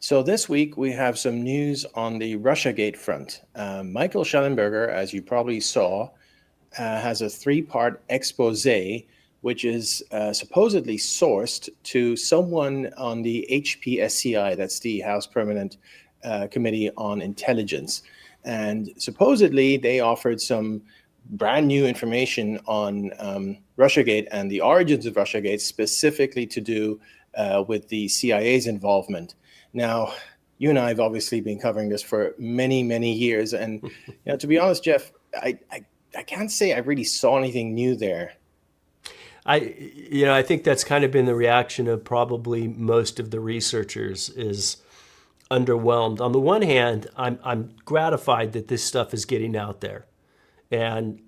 So this week we have some news on the Russiagate front. Michael Schellenberger, as you probably saw, has a three-part expose, which is supposedly sourced to someone on the HPSCI, that's the House Permanent Committee on Intelligence. And supposedly they offered some brand new information on Russiagate and the origins of Russiagate, specifically to do with the CIA's involvement. Now, you and I have obviously been covering this for many, many years. And to be honest, Jeff, I can't say I really saw anything new there. I think that's kind of been the reaction of probably most of the researchers is underwhelmed. On the one hand, I'm gratified that this stuff is getting out there. And,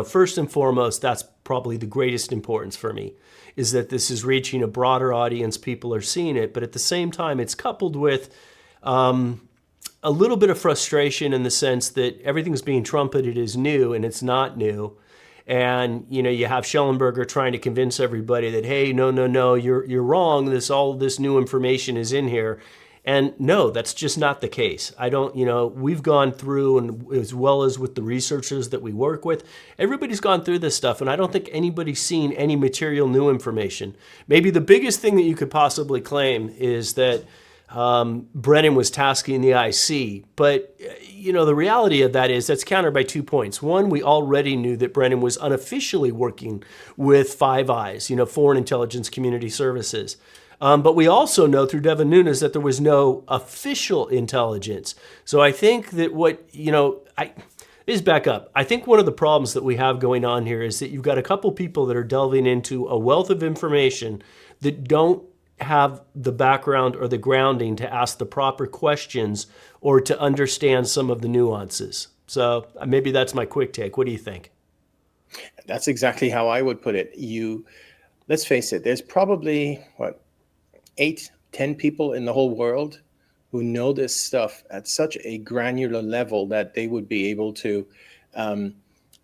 first and foremost, that's probably the greatest importance for me, is that this is reaching a broader audience. People are seeing it. But at the same time, it's coupled with a little bit of frustration in the sense that everything's being trumpeted as new and it's not new. And, you have Schellenberger trying to convince everybody that, hey, no, you're wrong. All this new information is in here. And no, that's just not the case. We've gone through, and as well as with the researchers that we work with, everybody's gone through this stuff, and I don't think anybody's seen any material new information. Maybe the biggest thing that you could possibly claim is that Brennan was tasking the IC. But, the reality of that is that's countered by 2 points. One, we already knew that Brennan was unofficially working with Five Eyes, Foreign Intelligence Community Services. But we also know through Devin Nunes that there was no official intelligence. So I think that let's back up. I think one of the problems that we have going on here is that you've got a couple people that are delving into a wealth of information that don't have the background or the grounding to ask the proper questions or to understand some of the nuances. So maybe that's my quick take. What do you think? That's exactly how I would put it. Let's face it, there's probably, 8-10 people in the whole world who know this stuff at such a granular level that they would be able to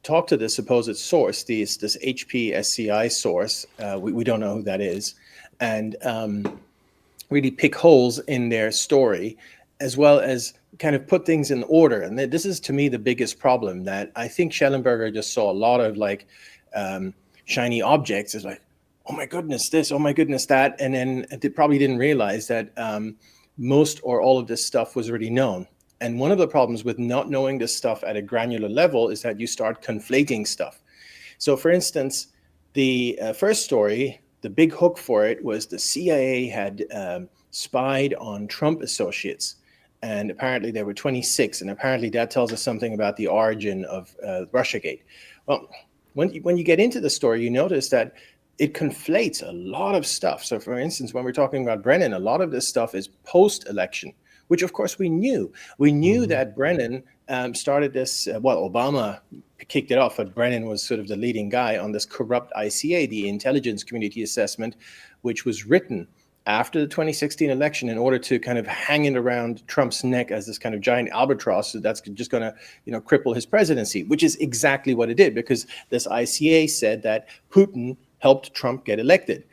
talk to the supposed source, this HPSCI source. We don't know who that is, and really pick holes in their story, as well as kind of put things in order. And this is, to me, the biggest problem, that I think Schellenberger just saw a lot of shiny objects. It's like, oh my goodness, this, oh my goodness, that. And then they probably didn't realize that most or all of this stuff was already known. And one of the problems with not knowing this stuff at a granular level is that you start conflating stuff. So for instance, the first story, the big hook for it was the CIA had spied on Trump associates. And apparently there were 26. And apparently that tells us something about the origin of Russiagate. Well, when you get into the story, you notice that it conflates a lot of stuff. So for instance, when we're talking about Brennan, a lot of this stuff is post-election, which of course we knew. We knew that Brennan started this, Obama kicked it off, but Brennan was sort of the leading guy on this corrupt ICA, the Intelligence Community Assessment, which was written after the 2016 election in order to kind of hang it around Trump's neck as this kind of giant albatross that's just going to, cripple his presidency, which is exactly what it did, because this ICA said that Putin helped Trump get elected.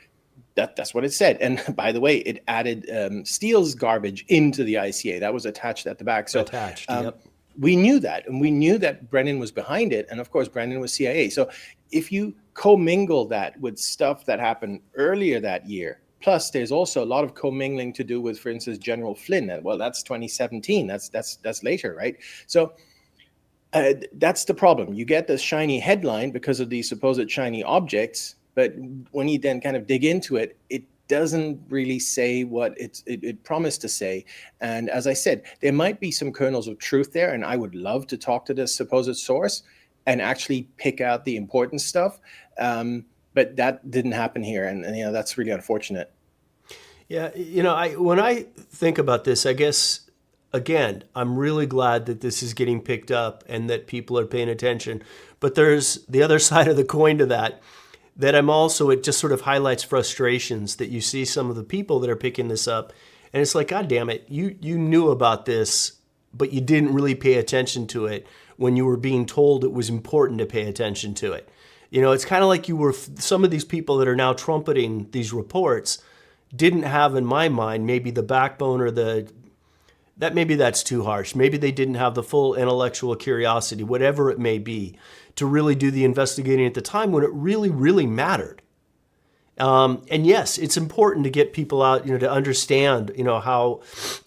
That's what it said. And by the way, it added Steele's garbage into the ICA. That was attached at the back. So Yep. We knew that. And we knew that Brennan was behind it. And of course, Brennan was CIA. So if you commingle that with stuff that happened earlier that year, plus there's also a lot of commingling to do with, for instance, General Flynn. Well, that's 2017. That's later, right? So that's the problem. You get this shiny headline because of these supposed shiny objects, but when you then kind of dig into it, it doesn't really say what it promised to say. And as I said, there might be some kernels of truth there, and I would love to talk to this supposed source and actually pick out the important stuff. But that didn't happen here, and that's really unfortunate. Yeah, when I think about this, I guess, again, I'm really glad that this is getting picked up and that people are paying attention. But there's the other side of the coin to that I'm also, it just sort of highlights frustrations that you see some of the people that are picking this up. And it's like, God damn it, you knew about this, but you didn't really pay attention to it when you were being told it was important to pay attention to it. It's kind of like some of these people that are now trumpeting these reports didn't have, in my mind, maybe the backbone or the that maybe that's too harsh. Maybe they didn't have the full intellectual curiosity, whatever it may be, to really do the investigating at the time when it really, really mattered. And yes, it's important to get people out, to understand, how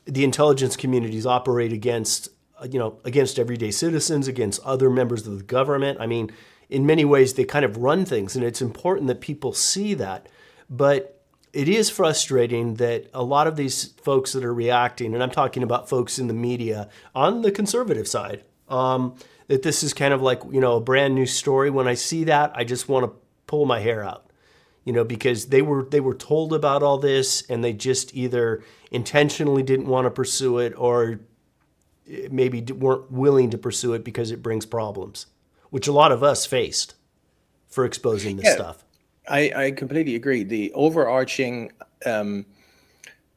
the intelligence communities operate against everyday citizens, against other members of the government. I mean, in many ways, they kind of run things, and it's important that people see that. But it is frustrating that a lot of these folks that are reacting, and I'm talking about folks in the media on the conservative side, that this is kind of like, a brand new story. When I see that, I just want to pull my hair out. Because they were told about all this, and they just either intentionally didn't want to pursue it, or maybe weren't willing to pursue it because it brings problems, which a lot of us faced for exposing this stuff. I completely agree. The overarching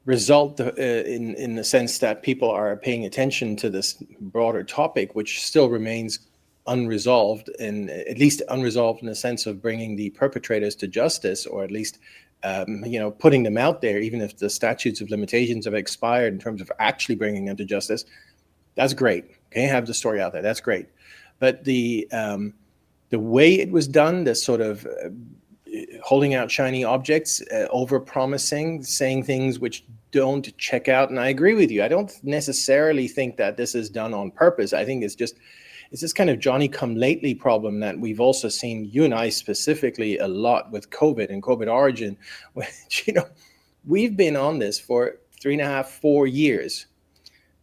result in the sense that people are paying attention to this broader topic, which still remains unresolved, and at least unresolved in the sense of bringing the perpetrators to justice, or at least putting them out there, even if the statutes of limitations have expired in terms of actually bringing them to justice. That's great. Okay, have the story out there. That's great. But the way it was done, this sort of holding out shiny objects, over promising, saying things which don't check out. And I agree with you. I don't necessarily think that this is done on purpose. I think it's this kind of Johnny-come-lately problem that we've also seen, you and I specifically, a lot with COVID and COVID origin, which, we've been on this for 3.5, 4 years.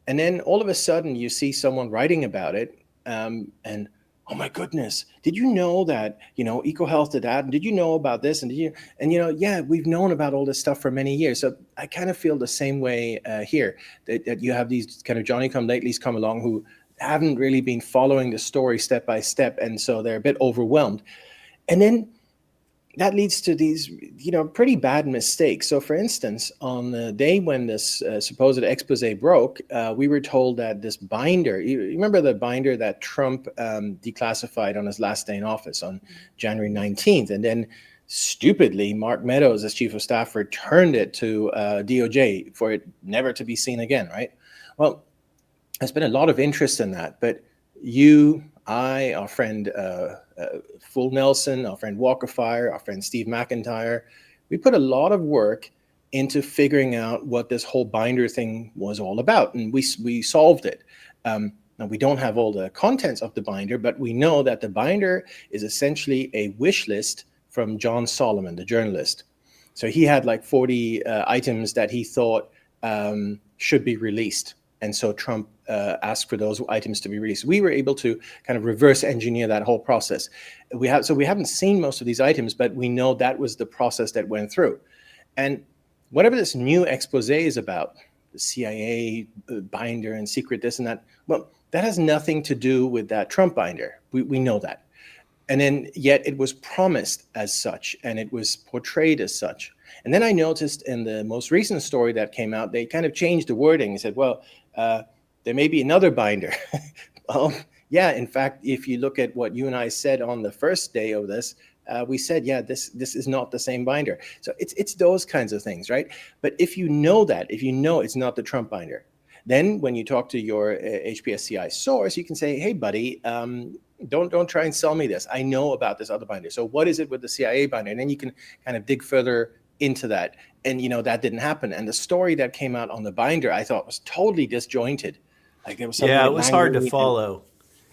And then all of a sudden you see someone writing about it, and, oh my goodness, did you know that, EcoHealth did that? And did you know about this? And yeah, we've known about all this stuff for many years. So I kind of feel the same way here, that you have these kind of Johnny-come-latelys come along who haven't really been following the story step by step, and so they're a bit overwhelmed. And then that leads to these, pretty bad mistakes. So for instance, on the day when this supposed expose broke, we were told that this binder, you remember the binder that Trump declassified on his last day in office on January 19th, and then stupidly, Mark Meadows, as chief of staff, returned it to DOJ for it never to be seen again, right? Well, there's been a lot of interest in that, but you, I, our friend Fool Nelson, our friend Walker Fire, our friend Steve McIntyre, we put a lot of work into figuring out what this whole binder thing was all about, and we solved it. Now, we don't have all the contents of the binder, but we know that the binder is essentially a wish list from John Solomon, the journalist. So he had like 40 items that he thought should be released. And so Trump asked for those items to be released. We were able to kind of reverse engineer that whole process. We haven't seen most of these items, but we know that was the process that went through. And whatever this new expose is about, the CIA binder and secret this and that, well, that has nothing to do with that Trump binder. We know that. And then yet it was promised as such, and it was portrayed as such. And then I noticed in the most recent story that came out, they kind of changed the wording and said, well, there may be another binder. Well, yeah, in fact, if you look at what you and I said on the first day of this, we said, yeah, this is not the same binder. So it's those kinds of things, right? But if you know that, if you know it's not the Trump binder, then when you talk to your HPSCI source, you can say, hey, buddy, don't try and sell me this. I know about this other binder. So what is it with the CIA binder? And then you can kind of dig further into that. And, that didn't happen. And the story that came out on the binder, I thought was totally disjointed. Like there was something it was hard to follow.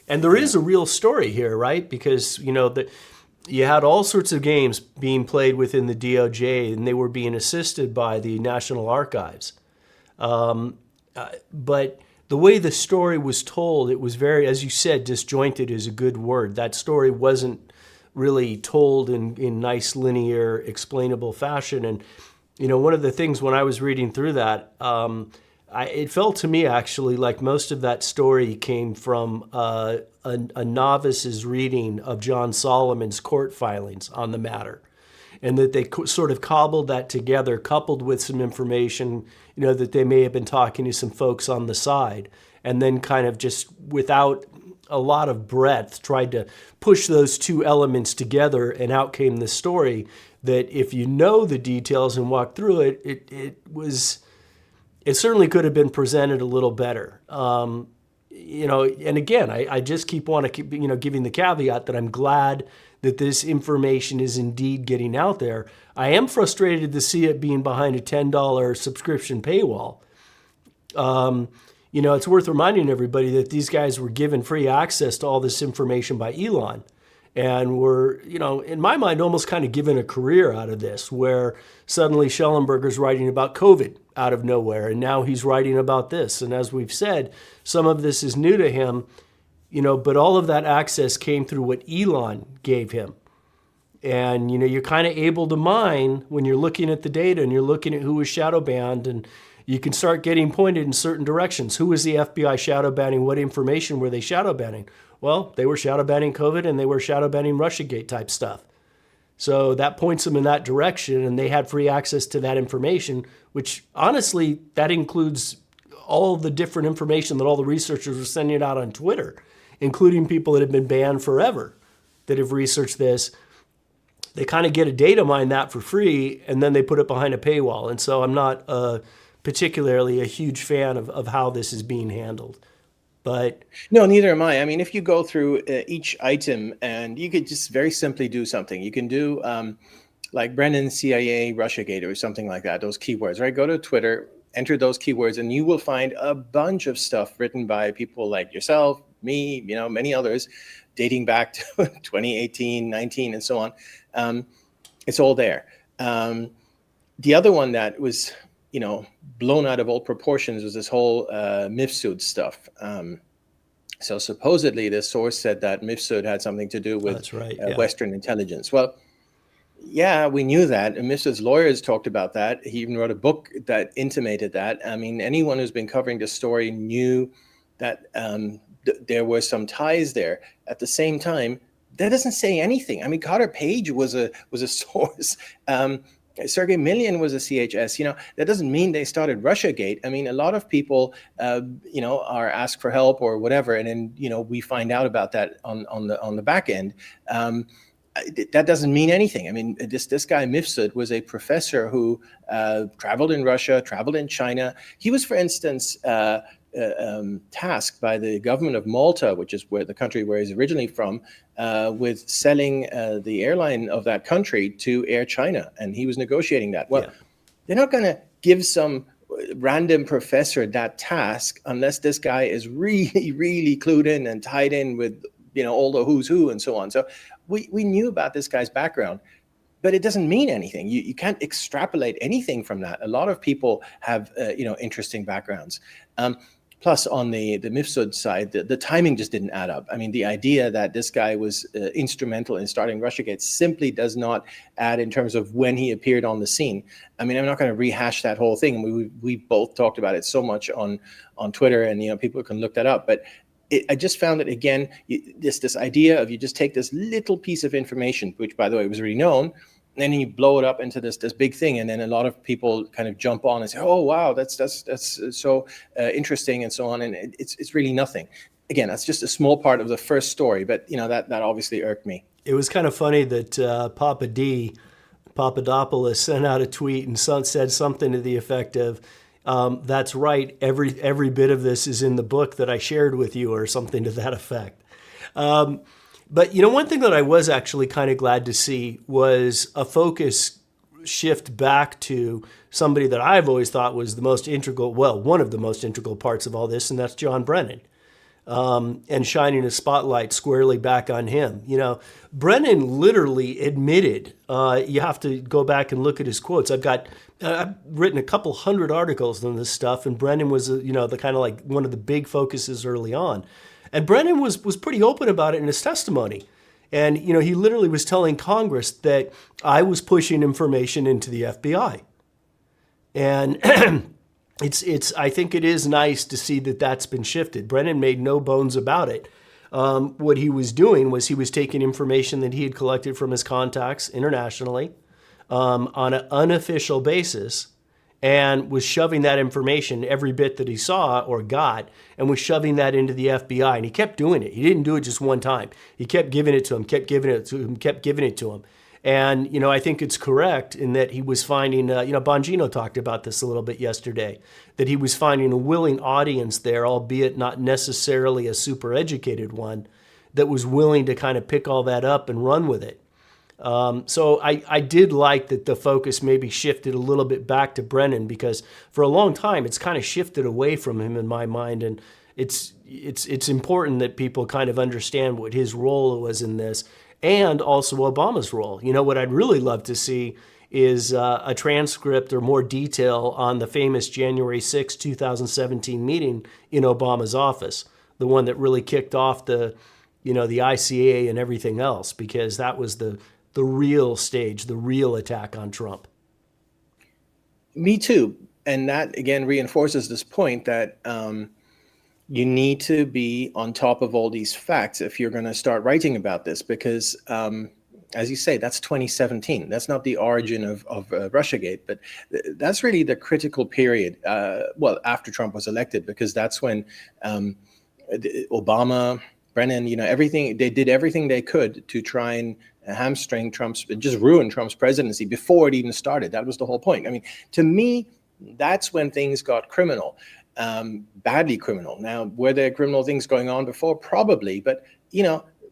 And there is a real story here, right? Because, you had all sorts of games being played within the DOJ, and they were being assisted by the National Archives. But the way the story was told, it was very, as you said, disjointed is a good word. That story wasn't really told in nice, linear, explainable fashion. And, one of the things when I was reading through that, it felt to me actually like most of that story came from a novice's reading of John Solomon's court filings on the matter. And that they sort of cobbled that together, coupled with some information, that they may have been talking to some folks on the side, and then kind of just without a lot of breadth tried to push those two elements together, and out came the story that if you know the details and walk through it, it certainly could have been presented a little better. And again, I just want to keep, giving the caveat that I'm glad that this information is indeed getting out there. I am frustrated to see it being behind a $10 subscription paywall. It's worth reminding everybody that these guys were given free access to all this information by Elon. And were, in my mind, almost kind of given a career out of this, where suddenly Schellenberger's writing about COVID out of nowhere, and now he's writing about this. And as we've said, some of this is new to him, but all of that access came through what Elon gave him. And, you're kind of able to mine when you're looking at the data and you're looking at who was shadow banned, and you can start getting pointed in certain directions. Who was the FBI shadow banning? What information were they shadow banning? Well, they were shadow banning COVID and they were shadow banning Russiagate type stuff. So that points them in that direction, and they had free access to that information, which honestly, that includes all the different information that all the researchers were sending out on Twitter, including people that have been banned forever that have researched this. They kind of get a data mine that for free, and then they put it behind a paywall. And so I'm not particularly a huge fan of how this is being handled. But no, neither am I. I mean, if you go through each item, and you could just very simply do something. You can do like Brennan CIA Russiagate or something like that, those keywords, right? Go to Twitter, enter those keywords, and you will find a bunch of stuff written by people like yourself, me, many others, dating back to 2018, 19, and so on. It's all there. The other one that was blown out of all proportions was this whole Mifsud stuff. So supposedly the source said that Mifsud had something to do with That's right, yeah. Western intelligence. Well, yeah, we knew that. And Mifsud's lawyers talked about that. He even wrote a book that intimated that. I mean, anyone who's been covering this story knew that there were some ties there. At the same time, that doesn't say anything. I mean, Carter Page was a source. Sergey Millian was a CHS. That doesn't mean they started Russiagate. I mean, a lot of people, are asked for help or whatever, and then we find out about that on the back end. That doesn't mean anything. I mean, this guy Mifsud was a professor who traveled in Russia, traveled in China. He was, for instance, tasked by the government of Malta, which is the country where he's originally from, with selling the airline of that country to Air China, and he was negotiating that. Well, They're not going to give some random professor that task unless this guy is really, really clued in and tied in with all the who's who and so on. So we knew about this guy's background, but it doesn't mean anything. You can't extrapolate anything from that. A lot of people have interesting backgrounds. Plus, on the Mifsud side, the timing just didn't add up. I mean, the idea that this guy was instrumental in starting Russiagate simply does not add in terms of when he appeared on the scene. I mean, I'm not going to rehash that whole thing. We both talked about it so much on Twitter, and people can look that up. But I just found that, again, this idea of you just take this little piece of information, which, by the way, was already known, and then you blow it up into this big thing, and then a lot of people kind of jump on and say, "Oh, wow, that's so interesting," and so on. And it's really nothing. Again, that's just a small part of the first story, but that obviously irked me. It was kind of funny that Papadopoulos sent out a tweet and said something to the effect of, "That's right, every bit of this is in the book that I shared with you," or something to that effect. But one thing that I was actually kind of glad to see was a focus shift back to somebody that I've always thought was one of the most integral parts of all this, and that's John Brennan, and shining a spotlight squarely back on him. Brennan literally admitted, you have to go back and look at his quotes. I've written a couple hundred articles on this stuff, and Brennan was, the kind of like one of the big focuses early on. And Brennan was pretty open about it in his testimony. And, he literally was telling Congress that I was pushing information into the FBI. And I think it is nice to see that that's been shifted. Brennan made no bones about it. What he was doing was he was taking information that he had collected from his contacts internationally on an unofficial basis, and was shoving that information, every bit that he saw or got, and was shoving that into the FBI. And he kept doing it. He didn't do it just one time. He kept giving it to him, kept giving it to him, kept giving it to him. And, I think it's correct in that he was finding, Bongino talked about this a little bit yesterday, that he was finding a willing audience there, albeit not necessarily a super educated one, that was willing to kind of pick all that up and run with it. So I did like that the focus maybe shifted a little bit back to Brennan, because for a long time it's kind of shifted away from him in my mind. And it's important that people kind of understand what his role was in this, and also Obama's role. What I'd really love to see is a transcript or more detail on the famous January 6, 2017 meeting in Obama's office, the one that really kicked off the ICA and everything else, because that was the real stage, the real attack on Trump. Me too. And that, again, reinforces this point that you need to be on top of all these facts if you're going to start writing about this, because as you say, that's 2017. That's not the origin of Russiagate, but that's really the critical period, after Trump was elected, because that's when Obama, Brennan, everything, they did everything they could to try and hamstring just ruin Trump's presidency before it even started. That was the whole point. I mean, to me, that's when things got criminal. Badly criminal. Now, were there criminal things going on before? Probably, but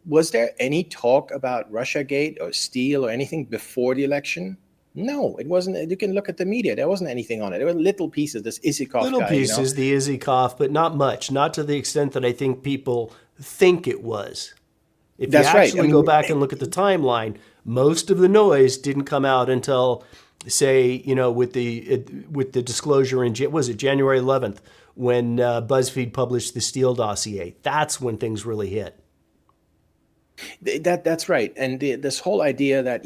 was there any talk about Russiagate or Steele or anything before the election? No, it wasn't. You can look at the media. There wasn't anything on it. There were little pieces. This Isikoff little guy, pieces, the Isikoff, but not much. Not to the extent that I think people think it was. If That's you right. actually go back and look at the timeline, most of the noise didn't come out until, say, with the disclosure in January 11th, when BuzzFeed published the Steele dossier. That's when things really hit. That's right. And this whole idea that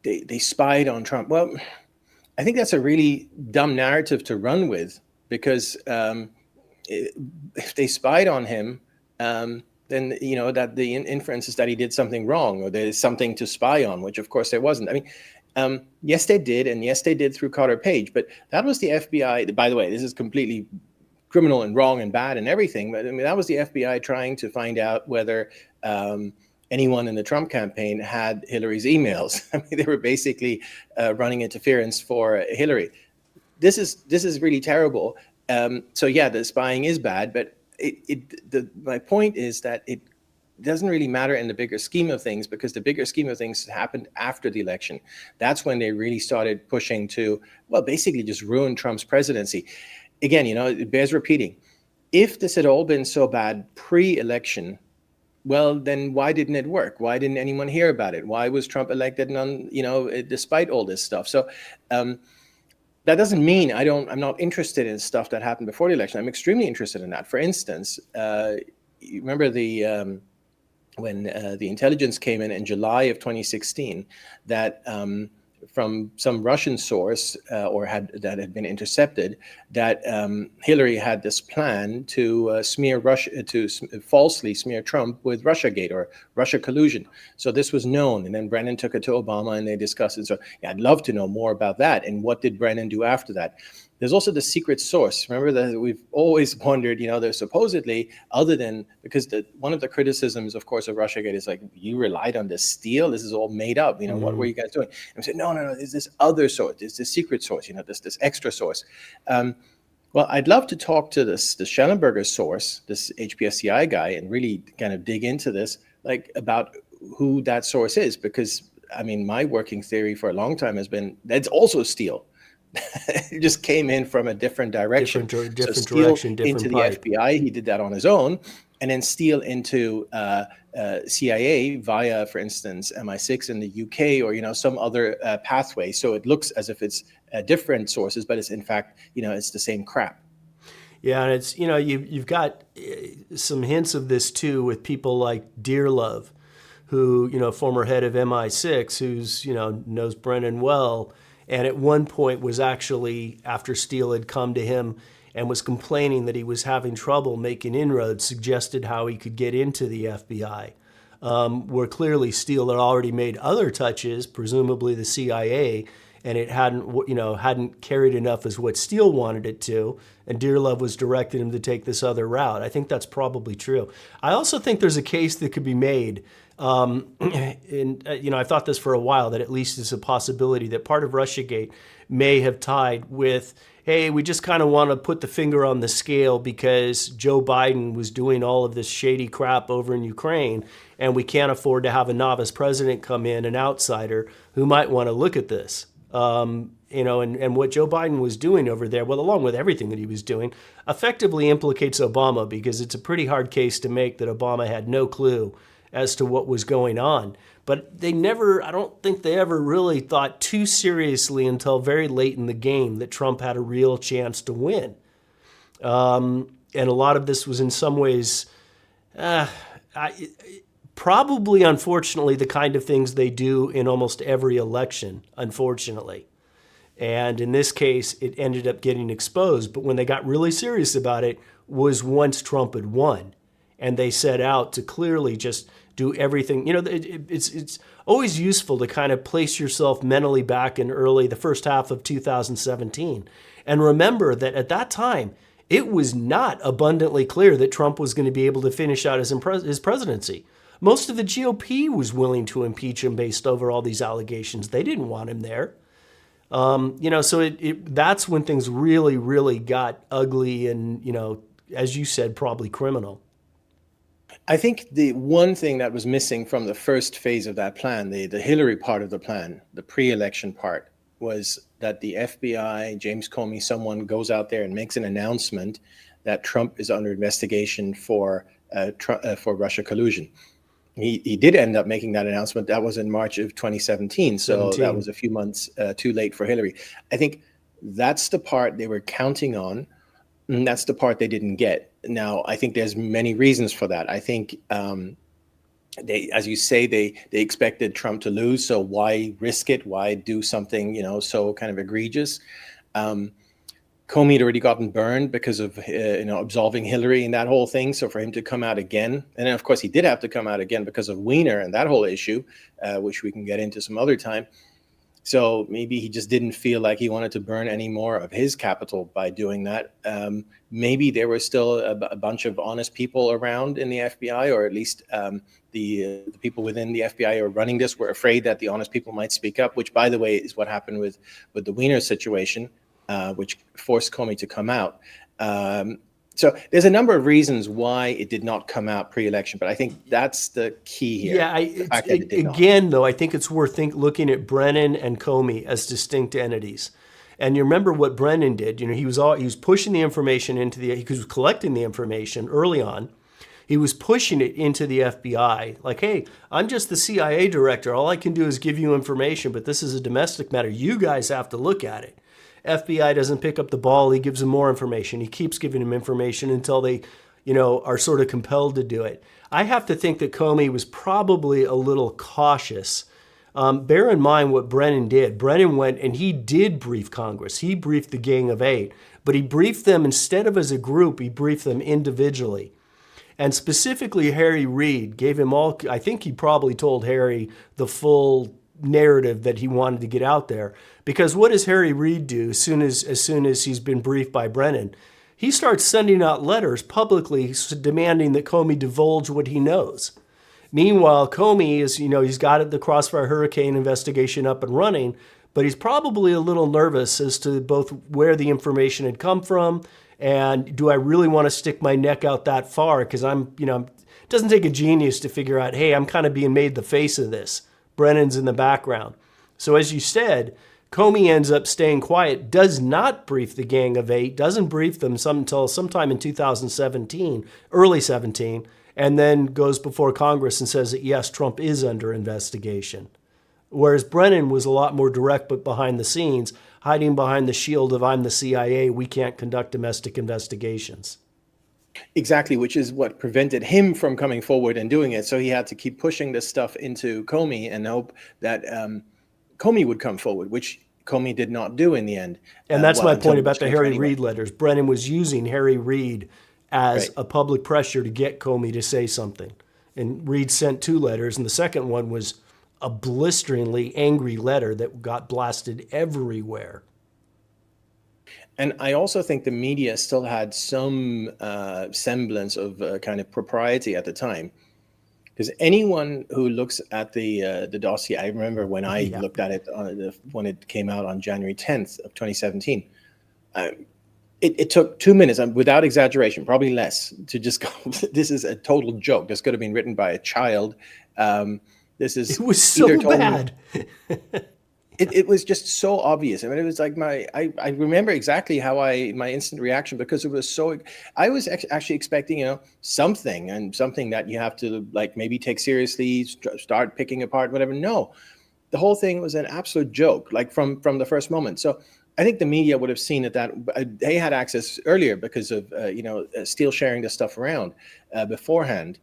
they spied on Trump. Well, I think that's a really dumb narrative to run with, because if they spied on him, then that the inference is that he did something wrong, or there's something to spy on, which of course there wasn't. I mean, yes, they did, and yes, they did through Carter Page, but that was the FBI. By the way, this is completely criminal and wrong and bad and everything, but I mean, that was the FBI trying to find out whether anyone in the Trump campaign had Hillary's emails. I mean, they were basically running interference for Hillary. This is really terrible. So yeah, the spying is bad, but my point is that it doesn't really matter in the bigger scheme of things, because the bigger scheme of things happened after the election. That's when they really started pushing to, basically just ruin Trump's presidency. Again, it bears repeating. If this had all been so bad pre-election, well, then why didn't it work? Why didn't anyone hear about it? Why was Trump elected despite all this stuff? So that doesn't mean I'm not interested in stuff that happened before the election. I'm extremely interested in that. For instance, you remember when the intelligence came in July of 2016, that from some Russian source that had been intercepted, that Hillary had this plan to falsely smear Trump with Russiagate or Russia collusion. So this was known, and then Brennan took it to Obama and they discussed it. So yeah, I'd love to know more about that, and what did Brennan do after that. There's also the secret source. Remember that we've always wondered, there's supposedly, other than, because one of the criticisms, of course, of Russiagate is like, you relied on this Steele. This is all made up. What were you guys doing? And we said, no. There's this other source. There's this secret source. This extra source. Well, I'd love to talk to the Schellenberger source, this HPSCI guy, and really kind of dig into this, like about who that source is, because I mean, my working theory for a long time has been that's also Steele. It just came in from a different direction. Different Steele direction, different into pipe. the FBI, he did that on his own, and then Steele into CIA via, for instance, MI6 in the UK, or some other pathway. So it looks as if it's different sources, but it's in fact it's the same crap. Yeah, and it's you've got some hints of this too with people like Dearlove, who former head of MI6, who's knows Brennan well. And at one point was actually, after Steele had come to him and was complaining that he was having trouble making inroads, suggested how he could get into the FBI. Where clearly Steele had already made other touches, presumably the CIA, and it hadn't carried enough as what Steele wanted it to, and Dearlove was directing him to take this other route. I think that's probably true. I also think there's a case that could be made And I thought this for a while, that at least it's a possibility that part of Russiagate may have tied with, hey, we just kind of want to put the finger on the scale because Joe Biden was doing all of this shady crap over in Ukraine, and we can't afford to have a novice president come in, an outsider who might want to look at this. And what Joe Biden was doing over there, well, along with everything that he was doing, effectively implicates Obama, because it's a pretty hard case to make that Obama had no clue as to what was going on. But I don't think they ever really thought too seriously until very late in the game that Trump had a real chance to win. And a lot of this was in some ways, probably, unfortunately, the kind of things they do in almost every election, unfortunately. And in this case, it ended up getting exposed. But when they got really serious about it was once Trump had won. And they set out to clearly just do everything. It's always useful to kind of place yourself mentally back in the first half of 2017. And remember that at that time, it was not abundantly clear that Trump was going to be able to finish out his presidency. Most of the GOP was willing to impeach him based over all these allegations. They didn't want him there. So that's when things really, really got ugly and, as you said, probably criminal. I think the one thing that was missing from the first phase of that plan, the Hillary part of the plan, the pre-election part, was that the FBI, James Comey, someone goes out there and makes an announcement that Trump is under investigation for Russia collusion. He did end up making that announcement. That was in March of 2017. So that was a few months too late for Hillary. I think that's the part they were counting on. And that's the part they didn't get. Now, I think there's many reasons for that. I think they, as you say, they expected Trump to lose. So why risk it? Why do something, so kind of egregious? Comey had already gotten burned because of absolving Hillary and that whole thing. So for him to come out again, and then of course he did have to come out again because of Weiner and that whole issue, which we can get into some other time. So maybe he just didn't feel like he wanted to burn any more of his capital by doing that. Maybe there were still a bunch of honest people around in the FBI, or at least the people within the FBI who are running this were afraid that the honest people might speak up, which, by the way, is what happened with the Weiner situation, which forced Comey to come out. So there's a number of reasons why it did not come out pre-election, but I think that's the key here. Yeah, though, I think it's worth looking at Brennan and Comey as distinct entities. And you remember what Brennan did. He was pushing the information he was collecting the information early on. He was pushing it into the FBI, like, hey, I'm just the CIA director. All I can do is give you information, but this is a domestic matter. You guys have to look at it. FBI doesn't pick up the ball. He gives them more information. He keeps giving them information until they, are sort of compelled to do it. I have to think that Comey was probably a little cautious. Bear in mind what Brennan did. Brennan went and he did brief Congress. He briefed the Gang of Eight, but he briefed them instead of as a group, he briefed them individually. And specifically, Harry Reid gave him I think he probably told Harry the full narrative that he wanted to get out there. Because what does Harry Reid do as soon as he's been briefed by Brennan? He starts sending out letters publicly demanding that Comey divulge what he knows. Meanwhile, Comey is, he's got the Crossfire Hurricane investigation up and running, but he's probably a little nervous as to both where the information had come from and do I really want to stick my neck out that far? Because it doesn't take a genius to figure out, hey, I'm kind of being made the face of this. Brennan's in the background. So as you said, Comey ends up staying quiet, does not brief the Gang of Eight, doesn't brief them until sometime in 2017, early 17, and then goes before Congress and says that, yes, Trump is under investigation. Whereas Brennan was a lot more direct, but behind the scenes, hiding behind the shield of I'm the CIA, we can't conduct domestic investigations. Exactly, which is what prevented him from coming forward and doing it. So he had to keep pushing this stuff into Comey and hope that Comey would come forward, which Comey did not do in the end. And that's my point about the Harry Reid letters. Brennan was using Harry Reid as a public pressure to get Comey to say something. And Reid sent 2 letters, and the second one was a blisteringly angry letter that got blasted everywhere. And I also think the media still had some semblance of kind of propriety at the time. Because anyone who looks at the dossier, I remember when I Yeah. looked at it when it came out on January 10th of 2017. It took 2 minutes, without exaggeration, probably less, to just go, this is a total joke. This could have been written by a child. This is It was so either told me- bad. It was just so obvious. I mean, it was like I remember exactly how my instant reaction, because it was so, I was actually expecting, something that you have to like maybe take seriously, start picking apart, whatever. No, the whole thing was an absolute joke, like from the first moment. So I think the media would have seen that they had access earlier because of, Steele sharing this stuff around beforehand.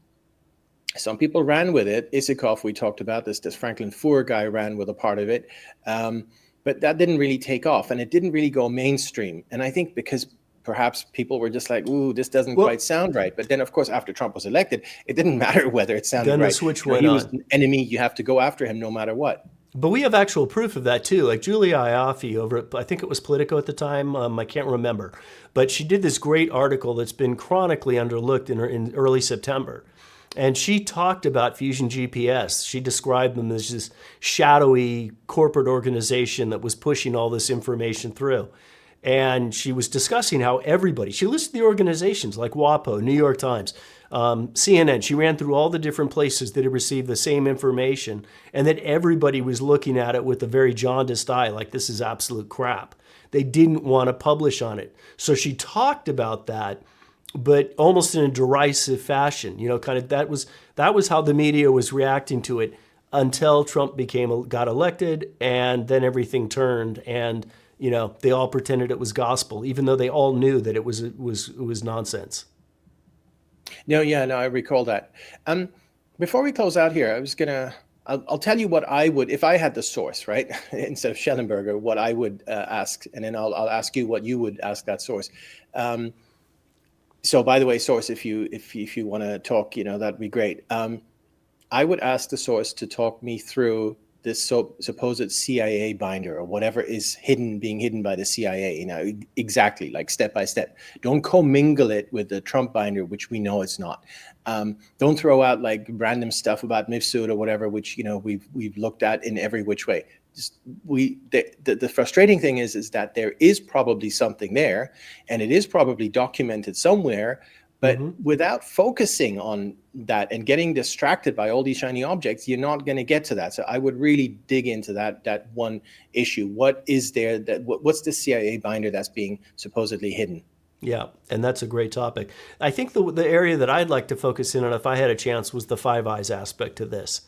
Some people ran with it. Isikoff, we talked about this Franklin Foer guy ran with a part of it. But that didn't really take off, and it didn't really go mainstream. And I think because perhaps people were just like, ooh, this doesn't quite sound right. But then, of course, after Trump was elected, it didn't matter whether it sounded Then right. the switch went he was on. an enemy. You have to go after him no matter what. But we have actual proof of that too. Like Julia Ioffe over at, I think it was Politico at the time. I can't remember, but she did this great article that's been chronically underlooked in early September, and she talked about Fusion GPS. She described them as this shadowy corporate organization that was pushing all this information through. And she was discussing how she listed the organizations like WAPO, New York Times, CNN. She ran through all the different places that had received the same information, and that everybody was looking at it with a very jaundiced eye, like this is absolute crap. They didn't want to publish on it. So she talked about that, but almost in a derisive fashion. That was how the media was reacting to it until Trump got elected, and then everything turned, and they all pretended it was gospel, even though they all knew that it was nonsense. No, I recall that. Before we close out here, I'll tell you what I would, if I had the source, right, instead of Schellenberger, what I would ask, and then I'll ask you what you would ask that source. So, by the way, source, if you want to talk, that'd be great. I would ask the source to talk me through this supposed CIA binder, or whatever is being hidden by the CIA, exactly, like step by step. Don't commingle it with the Trump binder, which we know it's not. Don't throw out like random stuff about Mifsud or whatever, which we've looked at in every which way. The frustrating thing is that there is probably something there, and it is probably documented somewhere. But without focusing on that and getting distracted by all these shiny objects, you're not going to get to that. So I would really dig into that one issue. What is there? What's the CIA binder that's being supposedly hidden? Yeah, and that's a great topic. I think the area that I'd like to focus in on, if I had a chance, was the Five Eyes aspect to this,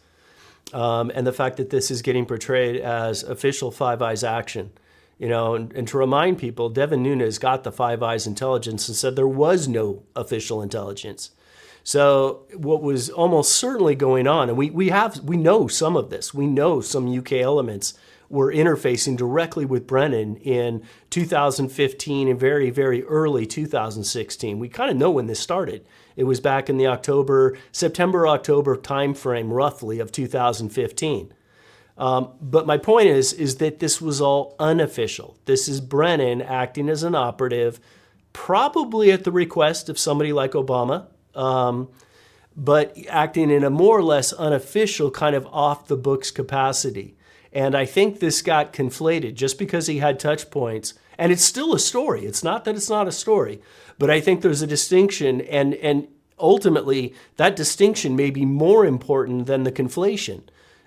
and the fact that this is getting portrayed as official Five Eyes action. And to remind people, Devin Nunes got the Five Eyes intelligence and said there was no official intelligence. So what was almost certainly going on, and we know some of this. We know some UK elements were interfacing directly with Brennan in 2015 and very, very early 2016. We kind of know when this started. It was back in the September-October timeframe, roughly, of 2015. But my point is that this was all unofficial. This is Brennan acting as an operative, probably at the request of somebody like Obama, but acting in a more or less unofficial kind of off-the-books capacity. And I think this got conflated just because he had touch points. And it's still a story. It's not that it's not a story. But I think there's a distinction, and ultimately that distinction may be more important than the conflation.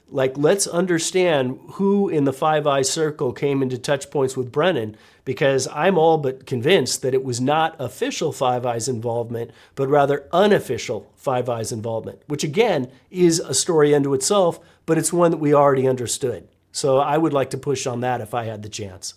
Like, let's understand who in the Five Eyes circle came into touch points with Brennan, because I'm all but convinced that it was not official Five Eyes involvement, but rather unofficial Five Eyes involvement, which again is a story unto itself, but it's one that we already understood. So I would like to push on that if I had the chance.